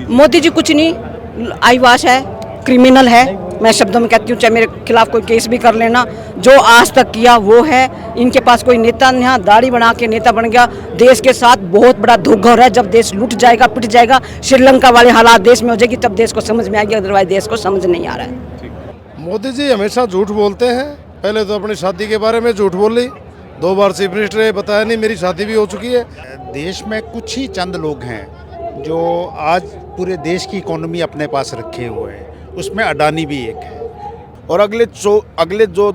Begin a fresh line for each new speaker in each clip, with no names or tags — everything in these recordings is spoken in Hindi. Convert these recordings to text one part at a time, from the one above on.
मोदी जी कुछ नहीं, आईवास है, क्रिमिनल है। मैं शब्दों में कहती हूँ, चाहे मेरे खिलाफ कोई केस भी कर लेना, जो आज तक किया वो है। इनके पास कोई नेता नहीं है, दाढ़ी बना के नेता बन गया। देश के साथ बहुत बड़ा धोखा हो रहा है। जब देश लूट जाएगा, पिट जाएगा, श्रीलंका वाले हालात देश में हो जाएगी, तब देश को समझ में आएगी, अदरवाइज देश को समझ नहीं आ रहा है।
मोदी जी हमेशा झूठ बोलते हैं। पहले तो अपनी शादी के बारे में झूठ बोली, 2 बार चीफ मिनिस्टर है, बताया नहीं मेरी शादी भी हो चुकी है।
देश में कुछ ही चंद लोग हैं जो आज पूरे देश की इकोनॉमी अपने पास रखे हुए हैं, उसमें अडानी भी एक है।
और अगले जो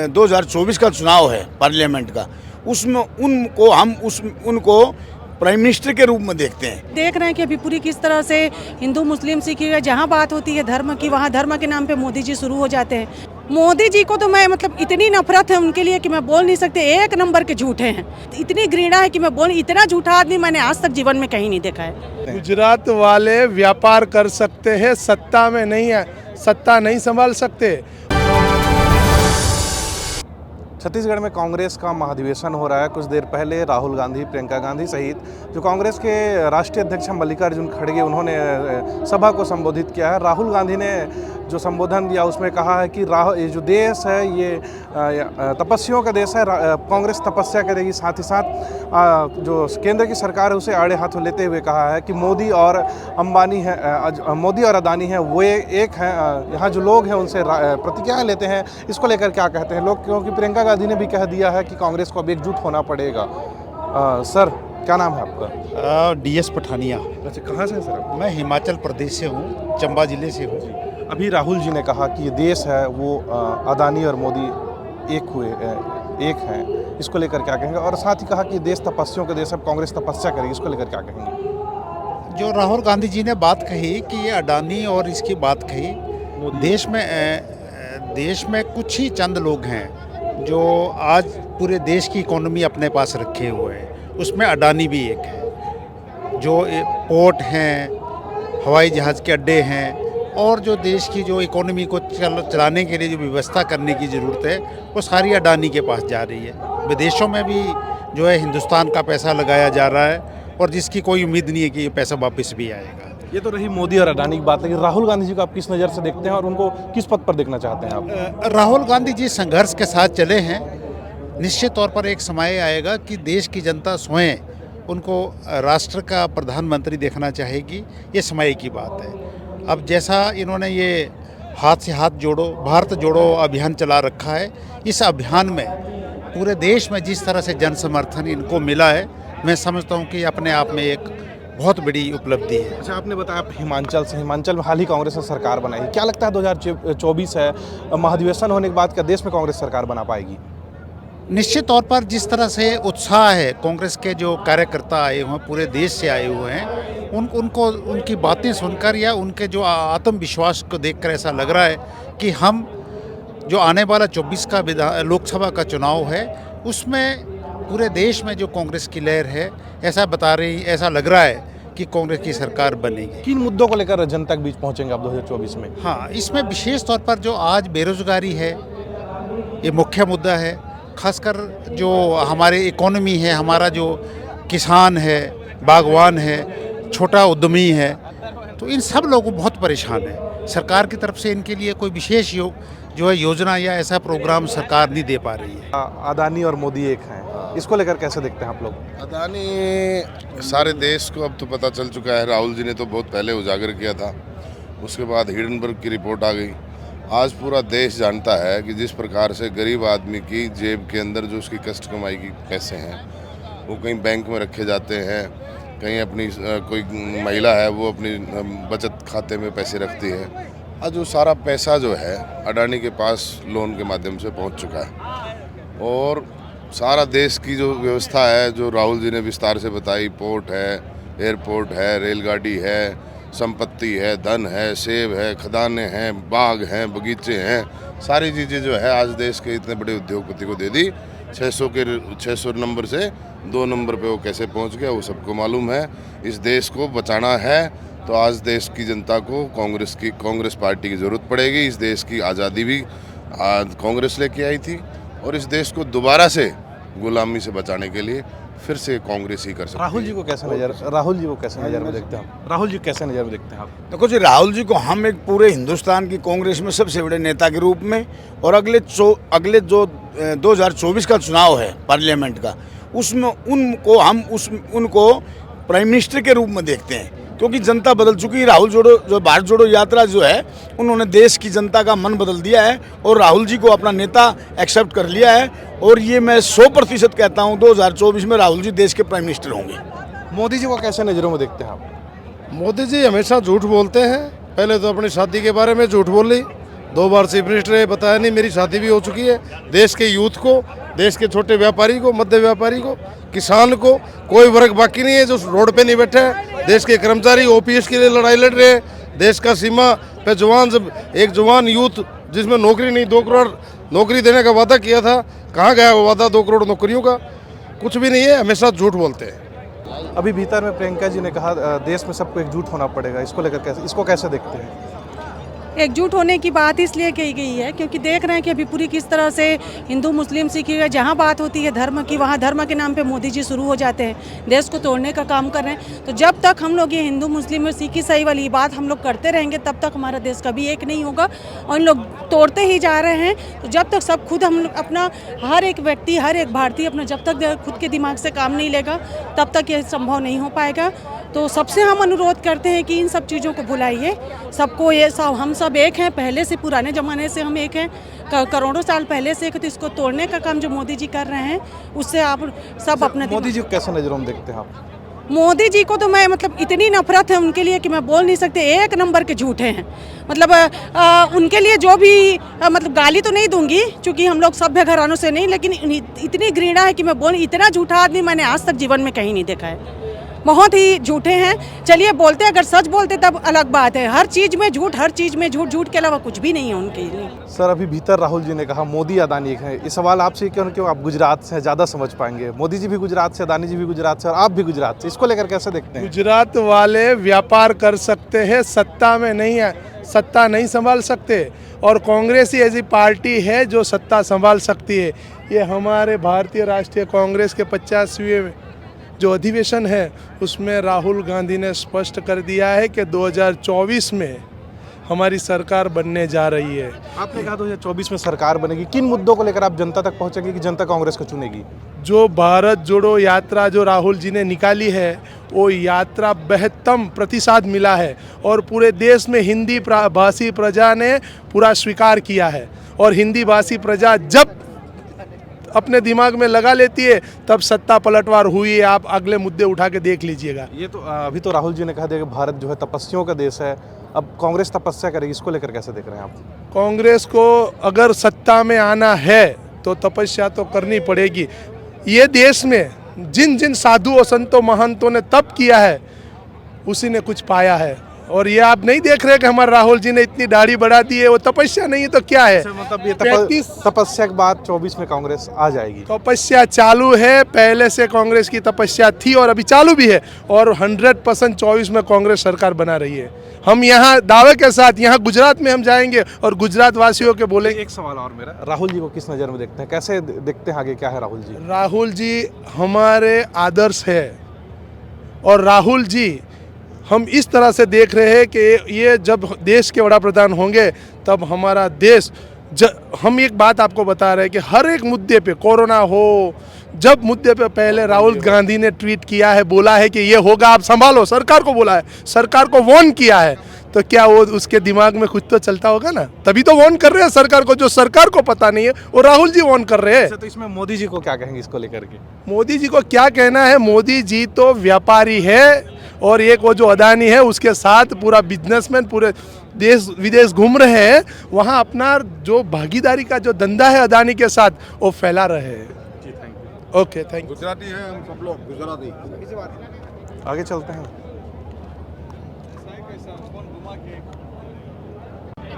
2024 का चुनाव है पार्लियामेंट का, उसमें उनको प्राइम मिनिस्टर के रूप में देखते हैं।
देख रहे हैं कि अभी पूरी किस तरह से हिंदू मुस्लिम सिख जहाँ बात होती है धर्म की, वहाँ धर्म के नाम पे मोदी जी शुरू हो जाते हैं। मोदी जी को तो मैं इतनी नफरत है उनके लिए कि मैं बोल नहीं सकते। एक नंबर के झूठे हैं, इतनी घृणा है कि मैं बोल, इतना झूठा आदमी मैंने आज तक जीवन में कहीं नहीं देखा है।
गुजरात वाले व्यापार कर सकते हैं, सत्ता में नहीं है, सत्ता नहीं संभाल सकते।
छत्तीसगढ़ में कांग्रेस का महाधिवेशन हो रहा है। कुछ देर पहले राहुल गांधी, प्रियंका गांधी सहित जो कांग्रेस के राष्ट्रीय अध्यक्ष मल्लिकार्जुन खड़गे, उन्होंने सभा को संबोधित किया है। राहुल गांधी ने जो संबोधन दिया उसमें कहा है कि ये जो देश है ये तपस्वियों का देश है, कांग्रेस तपस्या करेगी। साथ ही साथ जो केंद्र की सरकार है उसे आड़े हाथों लेते हुए कहा है कि मोदी और अदानी हैं वो एक हैं। यहाँ जो लोग हैं उनसे प्रतिज्ञाएं लेते हैं। इसको लेकर क्या कहते हैं लोग, क्योंकि प्रियंका गांधी ने भी कह दिया है कि कांग्रेस को अब एकजुट होना पड़ेगा। सर क्या नाम है आपका?
DS पठानिया।
अच्छा, कहाँ से हैं सर?
मैं हिमाचल प्रदेश से हूँ, चंबा जिले से हूँ।
अभी राहुल जी ने कहा कि ये देश है वो अदानी और मोदी एक हैं। इसको लेकर क्या कहेंगे? और साथ ही कहा कि देश तपस्वियों का देश, अब कांग्रेस तपस्या करेगी, इसको लेकर क्या कहेंगे?
जो राहुल गांधी जी ने बात कही कि ये अडानी और इसकी बात कही, देश में कुछ ही चंद लोग हैं जो आज पूरे देश की इकोनॉमी अपने पास रखे हुए हैं, उसमें अडानी भी एक है। जो पोर्ट हैं, हवाई जहाज़ के अड्डे हैं, और जो देश की जो इकोनॉमी को चलाने के लिए जो व्यवस्था करने की ज़रूरत है वो सारी अडानी के पास जा रही है। विदेशों में भी जो है हिंदुस्तान का पैसा लगाया जा रहा है, और जिसकी कोई उम्मीद नहीं है कि ये पैसा वापस भी आएगा।
ये तो रही मोदी और अडानी की बात, लेकिन राहुल गांधी जी को आप किस नज़र से देखते हैं और उनको किस पद पर देखना चाहते हैं आप?
राहुल गांधी जी संघर्ष के साथ चले हैं। निश्चित तौर पर एक समय आएगा कि देश की जनता स्वयं उनको राष्ट्र का प्रधानमंत्री देखना चाहेगी, ये समय की बात है। अब जैसा इन्होंने ये हाथ से हाथ जोड़ो, भारत जोड़ो अभियान चला रखा है, इस अभियान में पूरे देश में जिस तरह से जन समर्थन इनको मिला है, मैं समझता हूँ कि अपने आप में एक बहुत बड़ी उपलब्धि है।
अच्छा, आपने बताया आप हिमाचल में हाल ही कांग्रेस ने सरकार बनाई। क्या लगता है 2024 है, महाधिवेशन होने के बाद क्या देश में कांग्रेस सरकार बना पाएगी?
निश्चित तौर पर जिस तरह से उत्साह है, कांग्रेस के जो कार्यकर्ता आए हुए हैं, पूरे देश से आए हुए हैं, उनको उनकी बातें सुनकर या उनके जो आत्मविश्वास को देखकर ऐसा लग रहा है कि हम जो आने वाला 24 का लोकसभा का चुनाव है उसमें पूरे देश में जो कांग्रेस की लहर है, ऐसा लग रहा है कि कांग्रेस की सरकार बनेगी।
किन मुद्दों को लेकर जनता के बीच पहुंचेंगे आप 2024 में?
हाँ, इसमें विशेष तौर पर जो आज बेरोजगारी है ये मुख्य मुद्दा है। खासकर जो हमारी इकोनॉमी है, हमारा जो किसान है, बागवान है, छोटा उद्यमी है, तो इन सब लोगों बहुत परेशान है। सरकार की तरफ से इनके लिए कोई विशेष योजना या ऐसा प्रोग्राम सरकार नहीं दे पा रही है।
अदानी और मोदी एक हैं, इसको लेकर कैसे देखते हैं आप लोग?
अदानी सारे देश को अब तो पता चल चुका है। राहुल जी ने तो बहुत पहले उजागर किया था, उसके बाद हिडनबर्ग की रिपोर्ट आ गई। आज पूरा देश जानता है कि जिस प्रकार से गरीब आदमी की जेब के अंदर जो उसकी कष्ट कमाई की पैसे हैं वो कहीं बैंक में रखे जाते हैं, कहीं अपनी कोई महिला है वो अपनी बचत खाते में पैसे रखती है। आज वो सारा पैसा जो है अडानी के पास लोन के माध्यम से पहुंच चुका है, और सारा देश की जो व्यवस्था है जो राहुल जी ने विस्तार से बताई, पोर्ट है, एयरपोर्ट है, रेलगाड़ी है, संपत्ति है, धन है, सेब है, खदानें हैं, बाग हैं, बगीचे हैं, सारी चीज़ें जो है आज देश के इतने बड़े उद्योगपति को दे दी। 600 नंबर से 2 नंबर पे वो कैसे पहुंच गया वो सबको मालूम है। इस देश को बचाना है तो आज देश की जनता को कांग्रेस पार्टी की ज़रूरत पड़ेगी। इस देश की आज़ादी भी कांग्रेस लेके आई थी, और इस देश को दोबारा से गुलामी से बचाने के लिए फिर से कांग्रेस ही कर सकती
राहुल जी
है।
को कैसे नज़र में देखते हैं आप? राहुल जी कैसे नज़र में देखते हैं आप?
देखो जी, राहुल जी को हम एक पूरे हिंदुस्तान की कांग्रेस में सबसे बड़े नेता के रूप में, और अगले जो 2024 का चुनाव है पार्लियामेंट का, उसमें उनको प्राइम मिनिस्टर के रूप में देखते हैं, क्योंकि जनता बदल चुकी है। राहुल जो भारत जोड़ो यात्रा जो है, उन्होंने देश की जनता का मन बदल दिया है और राहुल जी को अपना नेता एक्सेप्ट कर लिया है। और ये मैं 100% कहता हूँ 2024 में राहुल जी देश के प्राइम मिनिस्टर होंगे।
मोदी जी को कैसे नज़रों में देखते हैं आप?
मोदी जी हमेशा झूठ बोलते हैं। पहले तो अपनी शादी के बारे में झूठ बोल ली, 2 बार चीफ मिनिस्टर है, बताया नहीं मेरी शादी भी हो चुकी है। देश के यूथ को, देश के छोटे व्यापारी को, मध्य व्यापारी को, किसान को, कोई वर्ग बाकी नहीं है जो रोड पे नहीं बैठा है। देश के कर्मचारी ओपीएस के लिए लड़ाई लड़ रहे हैं। देश का सीमा पे जवान, जब एक जवान यूथ जिसमें नौकरी नहीं, 2 करोड़ नौकरी देने का वादा किया था, कहाँ गया वो वादा 2 करोड़ नौकरियों का? कुछ भी नहीं है, हमेशा झूठ बोलते हैं।
अभी भीतर में प्रियंका जी ने कहा देश में सबको एकजुट होना पड़ेगा, इसको कैसे देखते हैं?
एकजुट होने की बात इसलिए कही गई है क्योंकि देख रहे हैं कि अभी पूरी किस तरह से हिंदू मुस्लिम सिख जहाँ बात होती है धर्म की, वहाँ धर्म के नाम पे मोदी जी शुरू हो जाते हैं, देश को तोड़ने का काम कर रहे हैं। तो जब तक हम लोग ये हिंदू मुस्लिम और सिख ईसाई वाली बात हम लोग करते रहेंगे, तब तक हमारा देश कभी एक नहीं होगा और इन लोग तोड़ते ही जा रहे हैं। तो जब तक सब खुद हम अपना, हर एक व्यक्ति, हर एक भारतीय अपना जब तक खुद के दिमाग से काम नहीं लेगा, तब तक ये संभव नहीं हो पाएगा। तो सबसे हम अनुरोध करते हैं कि इन सब चीज़ों को भुलाइए। सबको ये सब, हम सब एक हैं, पहले से पुराने ज़माने से हम एक हैं, करोड़ों साल पहले से एक। तो इसको तोड़ने का काम जो मोदी जी कर रहे हैं, उससे आप सब अपने
मोदी जी को कैसे नज़रों में देखते हैं आप?
मोदी जी को तो मैं इतनी नफरत है उनके लिए कि मैं बोल नहीं सकती। एक नंबर के झूठे हैं। उनके लिए जो भी गाली तो नहीं दूंगी क्योंकि हम लोग सभ्य घरानों से नहीं, लेकिन इतनी घृणा है कि मैं इतना झूठा आदमी मैंने आज तक जीवन में कहीं नहीं देखा है। बहुत ही झूठे हैं। चलिए बोलते, अगर सच बोलते तब अलग बात है। हर चीज़ में झूठ, हर चीज़ में झूठ, झूठ के अलावा कुछ भी नहीं है उनके लिए।
सर, अभी भीतर राहुल जी ने कहा मोदी अदानी एक है। इस सवाल आपसे क्यों आप गुजरात से ज़्यादा समझ पाएंगे? मोदी जी भी गुजरात से, अदानी जी भी गुजरात से और आप भी गुजरात से, इसको लेकर कैसे देखते हैं?
गुजरात वाले व्यापार कर सकते हैं, सत्ता में नहीं है, सत्ता नहीं संभाल सकते। और कांग्रेस ही ऐसी पार्टी है जो सत्ता संभाल सकती है। ये हमारे भारतीय राष्ट्रीय कांग्रेस के 50वें जो अधिवेशन है, उसमें राहुल गांधी ने स्पष्ट कर दिया है कि 2024 में हमारी सरकार बनने जा रही है।
आपने कहा 2024 में सरकार बनेगी। किन मुद्दों को लेकर आप जनता तक पहुंचेंगे कि जनता कांग्रेस को चुनेगी?
जो भारत जोड़ो यात्रा जो राहुल जी ने निकाली है, वो यात्रा बेहतम प्रतिसाद मिला है और पूरे देश में हिंदी भाषी प्रजा ने पूरा स्वीकार किया है। और हिंदी भाषी प्रजा जब अपने दिमाग में लगा लेती है, तब सत्ता पलटवार हुई है। आप अगले मुद्दे उठा के देख लीजिएगा।
ये तो अभी तो राहुल जी ने कहा दिया कि भारत जो है तपस्वियों का देश है, अब कांग्रेस तपस्या करेगी, इसको लेकर कैसे देख रहे हैं आप?
कांग्रेस को अगर सत्ता में आना है तो तपस्या तो करनी पड़ेगी। ये देश में जिन जिन साधुओं, संतों, महंतों ने तप किया है, उसी ने कुछ पाया है। और ये आप नहीं देख रहे कि हमारे राहुल जी ने इतनी दाढ़ी बढ़ा दी है, वो तपस्या नहीं है तो क्या है?
मतलब ये तपस्या के बाद 24 में कांग्रेस आ जाएगी।
तपस्या चालू है, पहले से कांग्रेस की तपस्या थी और अभी चालू भी है। और 100% 24 में कांग्रेस सरकार बना रही है। हम यहाँ दावे के साथ, यहाँ गुजरात में हम जाएंगे और गुजरात वासियों के बोलेंगे।
एक सवाल और मेरा, राहुल जी को किस नज़र में देखते हैं, कैसे देखते हैं, आगे क्या है राहुल जी?
राहुल जी हमारे आदर्श है और राहुल जी हम इस तरह से देख रहे हैं कि ये जब देश के वड़ा प्रधान होंगे तब हमारा देश, हम एक बात आपको बता रहे हैं कि हर एक मुद्दे पे, कोरोना हो, जब मुद्दे पे पहले राहुल गांधी ने ट्वीट किया है, बोला है कि ये होगा, आप संभालो, सरकार को बोला है, सरकार को वार्न किया है, तो क्या वो उसके दिमाग में कुछ तो चलता होगा ना, तभी तो वार्न कर रहे हैं सरकार को। जो सरकार को पता नहीं है वो राहुल जी वार्न कर रहे हैं।
तो इसमें मोदी जी को क्या कहेंगे इसको लेकर के?
मोदी जी को क्या कहना है? मोदी जी तो व्यापारी है और एक वो जो अदानी है उसके साथ पूरा बिजनेसमैन पूरे देश विदेश घूम रहे हैं, वहाँ अपना जो भागीदारी का जो धंधा है अदानी के साथ, वो फैला रहे हैं। Okay, thank you.
गुजराती है हम सब लोग, गुजराती।
आगे चलते हैं।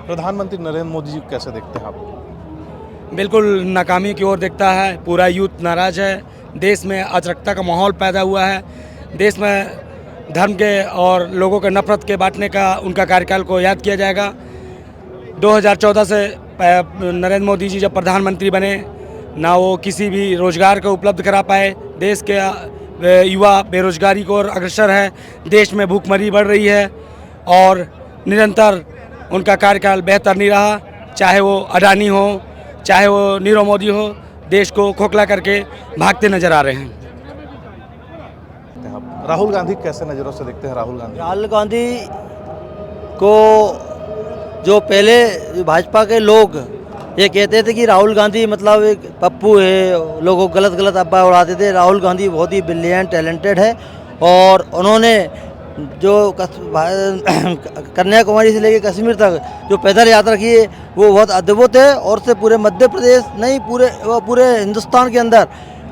प्रधानमंत्री नरेंद्र मोदी जी को कैसे देखते हैं आप?
बिल्कुल नाकामी की ओर देखता है। पूरा यूथ नाराज है। देश में अराजकता का माहौल पैदा हुआ है। देश में धर्म के और लोगों के नफरत के बांटने का उनका कार्यकाल को याद किया जाएगा। 2014 से नरेंद्र मोदी जी जब प्रधानमंत्री बने, ना वो किसी भी रोजगार को उपलब्ध करा पाए, देश के युवा बेरोजगारी को ओर अग्रसर है, देश में भूखमरी बढ़ रही है और निरंतर उनका कार्यकाल बेहतर नहीं रहा। चाहे वो अडानी हो, चाहे वो नीरव मोदी हो, देश को खोखला करके भागते नजर आ रहे हैं।
राहुल गांधी कैसे नज़रों से देखते हैं? राहुल गांधी
को जो पहले भाजपा के लोग ये कहते थे कि राहुल गांधी मतलब एक पप्पू है, लोगों को गलत गलत अफवाह उड़ाते थे। राहुल गांधी बहुत ही ब्रिलियंट टैलेंटेड है और उन्होंने जो कन्याकुमारी से लेकर कश्मीर तक जो पैदल यात्रा की है वो बहुत अद्भुत है और से पूरे मध्य प्रदेश नहीं पूरे हिंदुस्तान के अंदर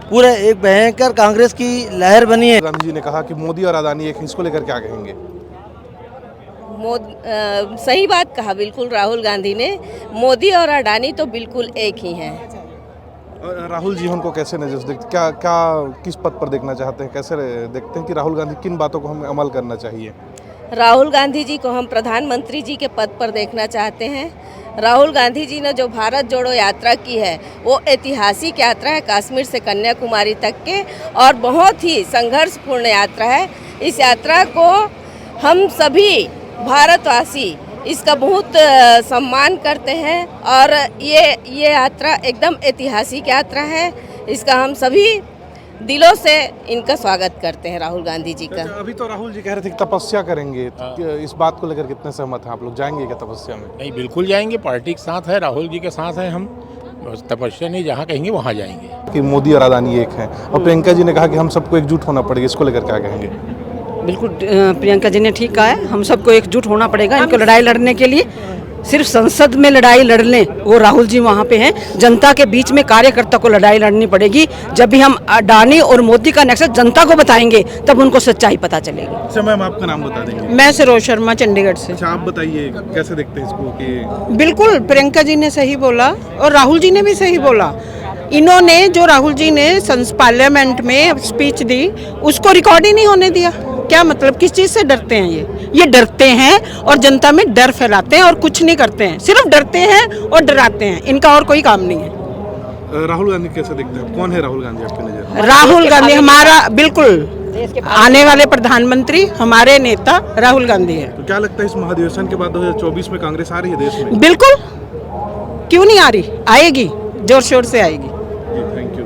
पूरे एक भयंकर कांग्रेस की लहर बनी है।
गांधी जी ने कहा कि मोदी और अडानी एक हैं, इसको लेकर क्या कहेंगे?
सही बात कहा बिल्कुल राहुल गांधी ने। मोदी और अडानी तो बिल्कुल एक ही हैं।
और राहुल जी उनको कैसे नजर से देखते, क्या किस पद पर देखना चाहते हैं? कैसे देखते हैं कि राहुल गांधी किन बातों को हमें अमल करना चाहिए?
राहुल गांधी जी को हम प्रधानमंत्री जी के पद पर देखना चाहते हैं। राहुल गांधी जी ने जो भारत जोड़ो यात्रा की है वो ऐतिहासिक यात्रा है, कश्मीर से कन्याकुमारी तक के, और बहुत ही संघर्षपूर्ण यात्रा है। इस यात्रा को हम सभी भारतवासी इसका बहुत सम्मान करते हैं और ये यात्रा एकदम ऐतिहासिक यात्रा है। इसका हम सभी दिलों से इनका स्वागत करते हैं राहुल गांधी जी का।
अभी तो राहुल जी कह रहे थे कि तपस्या करेंगे, इस बात को लेकर कितने सहमत हैं आप लोग? जाएंगे क्या तपस्या में?
नहीं, बिल्कुल जाएंगे, पार्टी के साथ है, राहुल जी के साथ है हम। तपस्या नहीं, जहाँ कहेंगे वहाँ जाएंगे।
कि मोदी और अडानी एक हैं और प्रियंका जी ने कहा कि हम सबको एकजुट होना पड़ेगा, इसको लेकर क्या कहेंगे?
बिल्कुल प्रियंका जी ने ठीक कहा है, हम सबको एकजुट होना पड़ेगा इनको लड़ाई लड़ने के लिए। सिर्फ संसद में लड़ाई लड़ लें वो राहुल जी वहाँ पे हैं, जनता के बीच में कार्यकर्ता को लड़ाई लड़नी पड़ेगी। जब भी हम अडानी और मोदी का नेक्सस जनता को बताएंगे तब उनको सच्चाई पता चलेगी।
अच्छा मैम, आपका नाम बता देंगे?
मैं सरोज शर्मा, चंडीगढ़ से।
अच्छा आप बताइए कैसे देखते हैं इसको? कि
बिल्कुल प्रियंका जी ने सही बोला और राहुल जी ने भी सही बोला। इन्होंने जो राहुल जी ने पार्लियामेंट में स्पीच दी उसको रिकॉर्ड ही नहीं होने दिया। क्या मतलब, किस चीज़ से डरते हैं ये डरते हैं और जनता में डर फैलाते हैं और कुछ नहीं करते हैं, सिर्फ डरते हैं और डराते हैं, इनका और कोई काम नहीं है।
राहुल गांधी कैसे देखते हैं? कौन है राहुल गांधी आपकी नज़र?
राहुल गांधी हमारा बिल्कुल आने वाले प्रधानमंत्री, हमारे नेता राहुल गांधी है।
तो क्या लगता है इस महाधिवेशन के बाद 2024 में कांग्रेस आ रही है देश में?
बिल्कुल, क्यों नहीं आ रही, आएगी, जोर शोर से आएगी।
Thank you.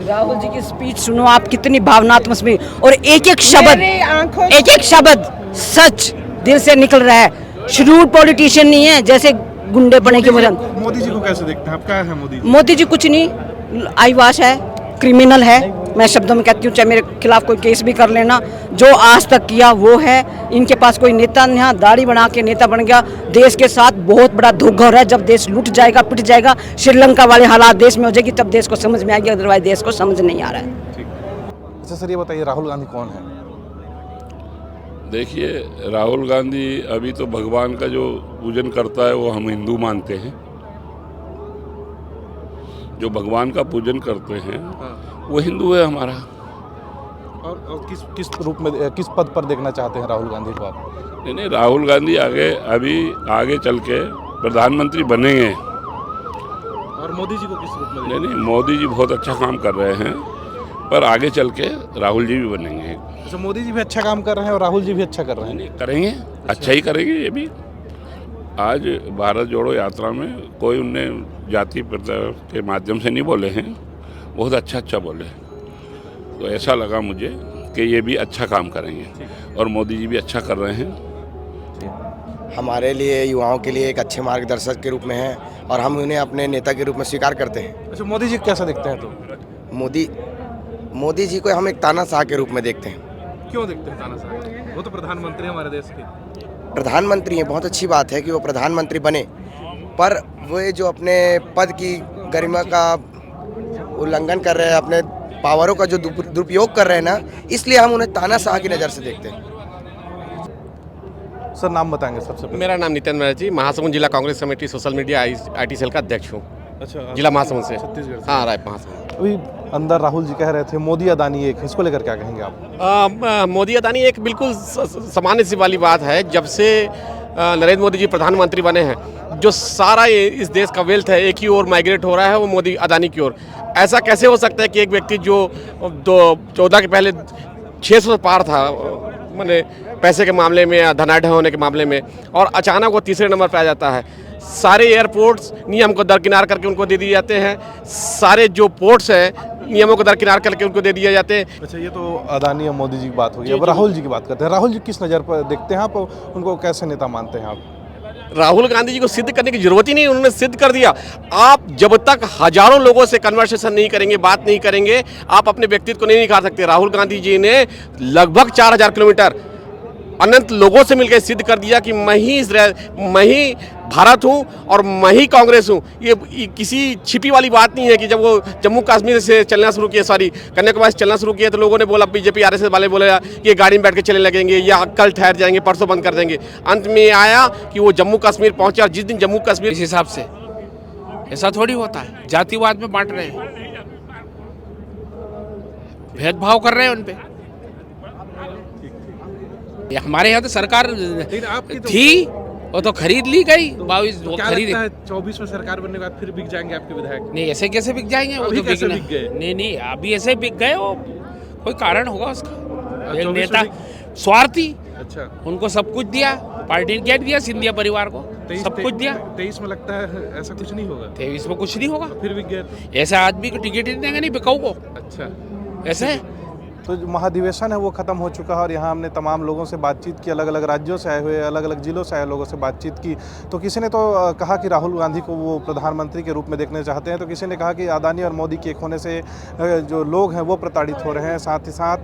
राहुल जी की स्पीच सुनो आप, कितनी भावनात्मक में, और एक एक शब्द सच दिल से निकल रहा है। श्रूड पॉलिटिशियन नहीं है जैसे गुंडे बने के वजह।
मोदी जी को कैसे देखते हैं आप? क्या है मोदी?
मोदी जी कुछ नहीं, आईवाश है, क्रिमिनल है, मैं शब्दों में कहती हूँ। चाहे मेरे खिलाफ कोई केस भी कर लेना, जो आज तक किया वो है। इनके पास कोई नेता नहीं है, दाढ़ी बना के नेता बन गया। देश के साथ बहुत बड़ा धोखा हो रहा है। जब देश लूट जाएगा, पिट जाएगा, श्रीलंका वाले हालात देश में हो जाएगी, तब देश को समझ में आएगी, अदरवाइज देश को समझ नहीं आ रहा है।
अच्छा सर, ये बताइए राहुल गांधी कौन है?
देखिए, राहुल गांधी अभी तो भगवान का जो पूजन करता है वो हम हिंदू मानते हैं। जो भगवान का पूजन करते हैं वो हिंदू है हमारा।
और किस रूप में, किस पद पर देखना चाहते हैं राहुल गांधी को आप?
नहीं, राहुल गांधी आगे चल के प्रधानमंत्री बनेंगे।
और मोदी जी को किस रूप में?
नहीं, मोदी जी बहुत अच्छा काम कर रहे हैं, पर आगे चल के राहुल जी भी बनेंगे।
अच्छा, मोदी जी भी अच्छा काम कर रहे हैं और राहुल जी भी अच्छा कर रहे हैं?
नहीं, करेंगे, अच्छा ही करेंगे ये भी। आज भारत जोड़ो यात्रा में कोई उनने जाति प्रथा के माध्यम से नहीं बोले हैं, बहुत अच्छा बोले। तो ऐसा लगा मुझे कि ये भी अच्छा काम करेंगे और मोदी जी भी अच्छा कर रहे हैं।
हमारे लिए, युवाओं के लिए एक अच्छे मार्गदर्शक के रूप में हैं और हम उन्हें अपने नेता के रूप में स्वीकार करते हैं।
अच्छा, मोदी जी कैसा देखते हैं? तो
मोदी जी को हम एक तानाशाह के रूप में देखते हैं।
क्यों देखते हैं तानाशाह? वो तो प्रधानमंत्री हमारे देश के।
प्रधानमंत्री हैं, बहुत अच्छी बात है कि वो प्रधानमंत्री बने, पर वो जो अपने पद की गरिमा का उल्लंघन कर रहे हैं, अपने पावरों का जो दुरुपयोग कर रहे हैं ना, इसलिए हम उन्हें तानाशाह की नज़र से देखते हैं।
सर नाम बताएंगे सबसे पहले?
मेरा नाम नितिन बनर्जी, महासमुंद जिला Congress committee social media IT cell का अध्यक्ष हूँ।
अच्छा,
जिला महासमुंद से।
छत्तीसगढ़ से?
हाँ, राय महासमुंद।
अभी अंदर राहुल जी कह रहे थे मोदी अडानी एक, इसको लेकर क्या कहेंगे आप?
मोदी अडानी एक बिल्कुल सामान्य सी वाली बात है। जब से नरेंद्र मोदी जी प्रधानमंत्री बने हैं, जो सारा इस देश का वेल्थ है एक ही ओर माइग्रेट हो रहा है, वो मोदी अडानी की ओर। ऐसा कैसे हो सकता है कि एक व्यक्ति जो 2014 के पहले 600 से पार था, मैंने पैसे के मामले में या धनाढ़ होने के मामले में, और अचानक वो तीसरे नंबर पे आ जाता है। सारे एयरपोर्ट्स नियम को दरकिनार करके उनको दे दिए जाते हैं, सारे जो पोर्ट्स हैं नियमों को दरकिनार करके उनको दे दिए जाते हैं।
अच्छा, ये तो अदानी और मोदी जी की बात होगी। अब राहुल जी की बात करते हैं। राहुल जी किस नज़र पर देखते हैं आप, उनको कैसे नेता मानते हैं आप?
राहुल गांधी जी को सिद्ध करने की जरूरत ही नहीं, उन्होंने सिद्ध कर दिया। आप जब तक हजारों लोगों से कन्वर्सेशन नहीं करेंगे, बात नहीं करेंगे, आप अपने व्यक्तित्व को नहीं निखार सकते। राहुल गांधी जी ने लगभग 4000 किलोमीटर अनंत लोगों से मिलकर सिद्ध कर दिया कि मैं ही भारत हूं और मैं ही कांग्रेस हूं। ये किसी छिपी वाली बात नहीं है कि जब वो जम्मू कश्मीर से चलना शुरू किया, कन्याकुमारी से चलना शुरू किया, तो लोगों ने बोला, बीजेपी आरएसएस वाले बोले कि गाड़ी में बैठ के चलने लगेंगे या कल ठहर जाएंगे, परसों बंद कर देंगे। अंत में आया कि वो जम्मू कश्मीर पहुंचे, और जिस दिन जम्मू कश्मीर,
इस हिसाब से ऐसा थोड़ी होता है, जातिवाद में बांट रहे हैं, भेदभाव कर रहे हैं उन पे। हमारे यहाँ तो सरकार थी, वो तो खरीद ली गई। 22 वो खरीद,
24 में सरकार बनने के बाद फिर बिक जाएंगे आपके विधायक?
नहीं, ऐसे कैसे बिक जाएंगे? वो तो बिक गए। नहीं, अभी ऐसे बिक गए, वो कोई कारण होगा उसका। एक नेता स्वार्थी, अच्छा, उनको सब कुछ दिया, पार्टी ने क्या दिया, सिंधिया परिवार को सब कुछ दिया।
23 में लगता है ऐसा कुछ नहीं होगा?
23 में कुछ नहीं होगा,
फिर बिक गए।
ऐसा आदमी को टिकट ही देंगे नहीं बिकाऊ को।
अच्छा,
ऐसे
तो जो महाधिवेशन है वो ख़त्म हो चुका है, और यहाँ हमने तमाम लोगों से बातचीत की, अलग अलग राज्यों से आए हुए, अलग अलग ज़िलों से आए लोगों से बातचीत की। तो किसी ने तो कहा कि राहुल गांधी को वो प्रधानमंत्री के रूप में देखना चाहते हैं, तो किसी ने कहा कि अदानी और मोदी के एक होने से जो लोग हैं वो प्रताड़ित हो रहे हैं। साथ ही साथ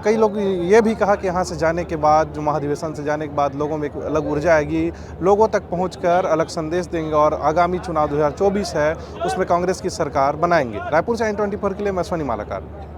कई लोग ये भी कहा कि यहाँ से जाने के बाद, जो महाधिवेशन से जाने के बाद लोगों में एक अलग ऊर्जा आएगी, लोगों तक पहुँच अलग संदेश देंगे, और आगामी चुनाव 2024 है उसमें कांग्रेस की सरकार बनाएंगे। रायपुर से N24 के लिए मैं सोनी मालाकार।